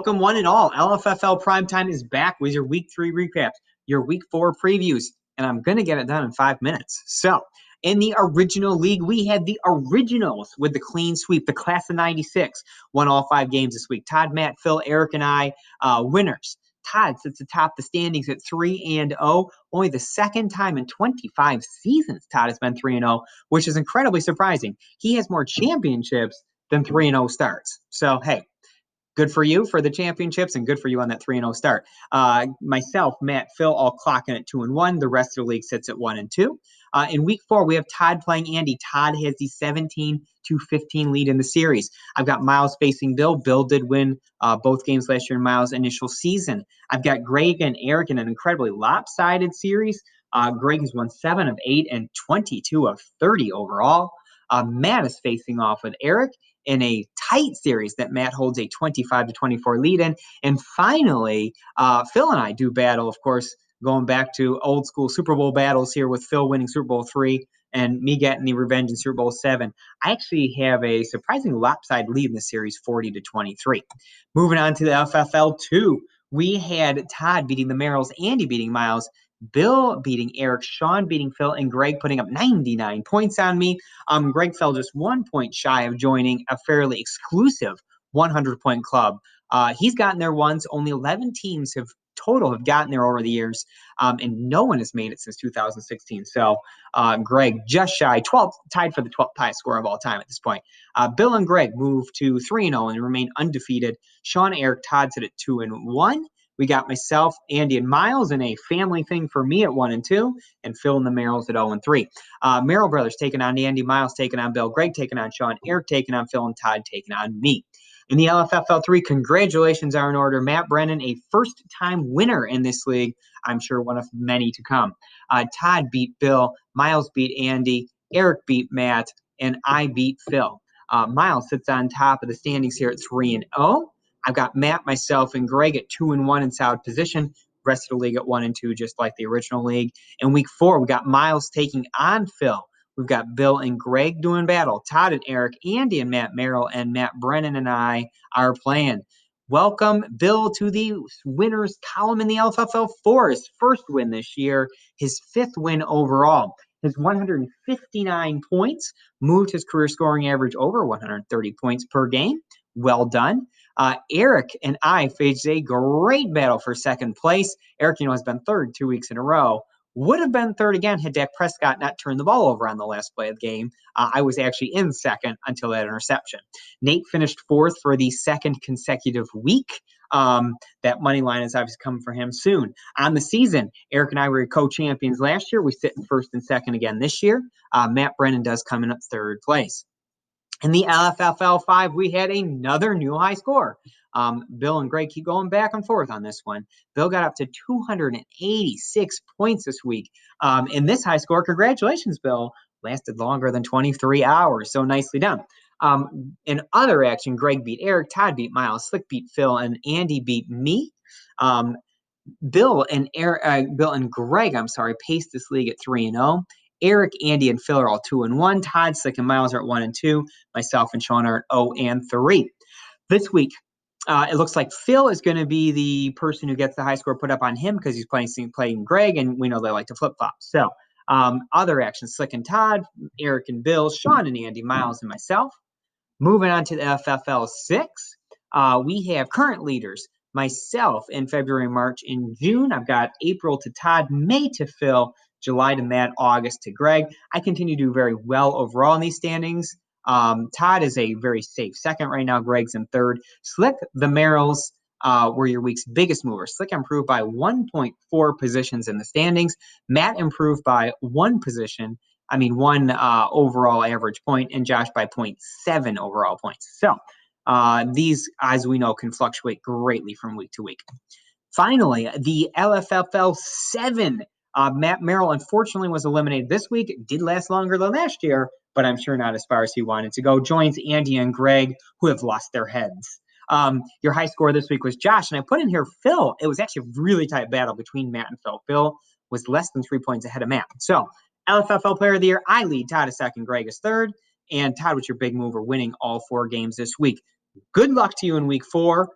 Welcome one and all. LFFL Primetime is back with your week 3 recaps, your week 4 previews, and I'm going to get it done in 5 minutes. So, in the original league, we had the originals with the clean sweep. The class of 96 won all 5 games this week. Todd, Matt, Phil, Eric, and I, winners. Todd sits atop the standings at 3-0. Only the second time in 25 seasons Todd has been 3-0, which is incredibly surprising. He has more championships than 3-0 starts. So, hey, good for you for the championships and good for you on that 3-0 start. Myself, Matt, Phil, all clocking at 2-1. The rest of the league sits at 1-2. In week 4, we have Todd playing Andy. Todd has the 17-15 lead in the series. I've got Miles facing Bill. Bill did win both games last year in Miles' initial season. I've got Greg and Eric in an incredibly lopsided series. Greg has won 7 of 8 and 22 of 30 overall. Matt is facing off with Eric in a tight series that Matt holds a 25-24 lead in. And finally, Phil and I do battle, of course, going back to old school Super Bowl battles here with Phil winning Super Bowl 3 and me getting the revenge in Super Bowl 7. I actually have a surprisingly lopsided lead in the series, 40-23. Moving on to the FFL 2, we had Todd beating the Merrills, Andy beating Miles, Bill beating Eric, Sean beating Phil, and Greg putting up 99 points on me. Greg fell just 1 point shy of joining a fairly exclusive 100-point club. He's gotten there once. Only 11 teams have gotten there over the years, and no one has made it since 2016. So Greg just shy, 12, tied for the 12th highest score of all time at this point. Bill and Greg moved to 3-0 and remain undefeated. Sean, Eric, Todd sit at 2-1. We got myself, Andy, and Miles in a family thing for me at 1-2, and Phil and the Merrills at 0-3. Merrill brothers taking on Andy, Miles taking on Bill, Greg taking on Sean, Eric taking on Phil, and Todd taking on me. In the LFFL 3, congratulations are in order. Matt Brennan, a first-time winner in this league. I'm sure one of many to come. Todd beat Bill, Miles beat Andy, Eric beat Matt, and I beat Phil. Miles sits on top of the standings here at 3-0. I've got Matt, myself, and Greg at 2-1 in solid position. Rest of the league at 1-2, just like the original league. In week 4, we got Miles taking on Phil. We've got Bill and Greg doing battle. Todd and Eric, Andy and Matt Merrill, and Matt Brennan and I are playing. Welcome, Bill, to the winners column in the LFFL 4. His first win this year, his 5th win overall. His 159 points moved his career scoring average over 130 points per game. Well done. Eric and I faced a great battle for second place. Eric, has been third 2 weeks in a row. Would have been third again had Dak Prescott not turned the ball over on the last play of the game. I was actually in second until that interception. Nate finished 4th for the second consecutive week. That money line is obviously coming for him soon. On the season, Eric and I were co-champions last year. We sit in 1st and 2nd again this year. Matt Brennan does come in at 3rd place. In the LFFL 5, we had another new high score. Bill and Greg keep going back and forth on this one. Bill got up to 286 points this week. In this high score, congratulations, Bill, lasted longer than 23 hours. So nicely done. In other action, Greg beat Eric, Todd beat Miles, Slick beat Phil, and Andy beat me. Bill and Greg, paced this league at 3-0. Eric, Andy, and Phil are all 2-1. Todd, Slick, and Miles are at 1-2. Myself and Sean are at 0-3. This week, it looks like Phil is going to be the person who gets the high score put up on him because he's playing Greg, and we know they like to flip-flop. So, other actions, Slick and Todd, Eric and Bill, Sean and Andy, Miles, and myself. Moving on to the FFL 6, we have current leaders. Myself in February, March, and June. I've got April to Todd, May to Phil, July to Matt, August to Greg. I continue to do very well overall in these standings. Todd is a very safe 2nd right now. Greg's in 3rd. Slick, the Merrills were your week's biggest movers. Slick improved by 1.4 positions in the standings. Matt improved by 1 position. One overall average point, and Josh by 0.7 overall points. So these, as we know, can fluctuate greatly from week to week. Finally, the LFFL 7. Matt Merrill, unfortunately, was eliminated this week. It did last longer than last year, but I'm sure not as far as he wanted to go. Joins Andy and Greg, who have lost their heads. Your high score this week was Josh, and I put in here Phil. It was actually a really tight battle between Matt and Phil. Phil was less than 3 points ahead of Matt. So, LFFL Player of the Year, I lead. Todd is 2nd, Greg is 3rd. And Todd, what's your big mover winning all 4 games this week? Good luck to you in week 4.